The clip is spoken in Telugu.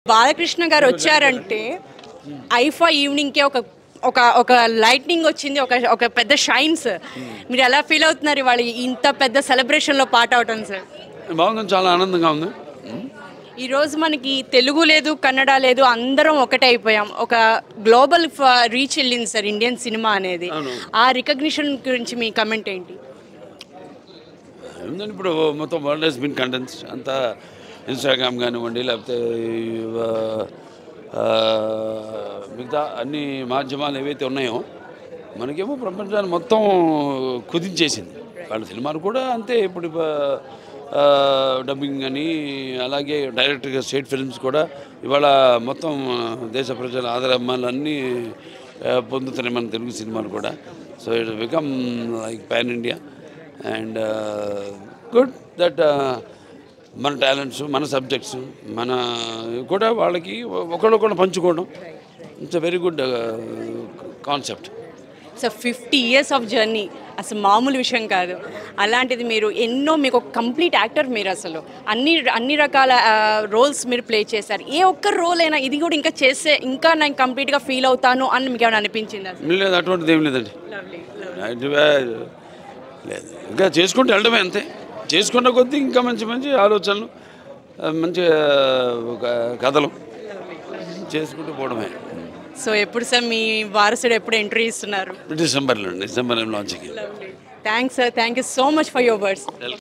బాలకృష్ణ గారు వచ్చారంటే ఐఫా ఈవినింగ్కే ఒక ఒక ఒక లైట్నింగ్ వచ్చింది, ఒక ఒక పెద్ద షైన్స్. మీరు ఎలా ఫీల్ అవుతున్నారు ఇవాళ ఇంత పెద్ద సెలబ్రేషన్లో పార్ట్ అవటం సార్? బాగుంది, చాలా ఆనందంగా ఉంది. ఈరోజు మనకి తెలుగు లేదు, కన్నడ లేదు, అందరం ఒకటే అయిపోయాం. ఒక గ్లోబల్ రీచ్ వెళ్ళింది సార్ ఇండియన్ సినిమా అనేది. ఆ రికగ్నిషన్ గురించి మీ కమెంట్ ఏంటి? ఏముందండి, ఇప్పుడు మొత్తం వరల్డ్ హెస్ బిన్ కంటెంట్స్ అంతా ఇన్స్టాగ్రామ్ కానివ్వండి, లేకపోతే మిగతా అన్ని మాధ్యమాలు ఏవైతే ఉన్నాయో మనకేమో ప్రపంచాన్ని మొత్తం కుదించేసింది. వాళ్ళ సినిమాలు కూడా అంతే. ఇప్పుడు డబ్బింగ్ అని, అలాగే డైరెక్ట్గా స్టేట్ ఫిల్మ్స్ కూడా ఇవాళ మొత్తం దేశ ప్రజల ఆదరాభిమానాలు అన్నీ పొందుతున్నాయి మన తెలుగు సినిమాలు కూడా. So it become like pan India and good that మన టాలెంట్స్, మన సబ్జెక్ట్స్, మన కూడా వాళ్ళకి ఒకళ్ళొకళ్ళు పంచుకోవడం. It's a very good concept. So 50 years of journey అసలు మామూలు విషయం కాదు. అలాంటిది మీరు ఎన్నో, మీకు ఒక కంప్లీట్ యాక్టర్ మీరు. అసలు అన్ని రకాల రోల్స్ మీరు ప్లే చేశారు. ఏ ఒక్క రోల్ అయినా ఇది కూడా ఇంకా చేస్తే ఇంకా నేను కంప్లీట్గా ఫీల్ అవుతాను అని మీకు ఏమైనా అనిపించింది? అసలు లేదు, అటువంటిది ఏం లేదండి. లేదు, ఇంకా చేసుకుంటూ వెళ్ళడమే అంతే. చేసుకున్న కొద్దీ ఇంకా మంచి మంచి ఆలోచనలు, మంచి కథలు చేసుకుంటూ పోవడమే. సో ఎప్పుడు సార్ మీ వారసుడు ఎప్పుడు ఎంట్రీ ఇస్తున్నారు? డిసెంబర్లో లాంచ్కి. Thanks sir, thank you so much for your words.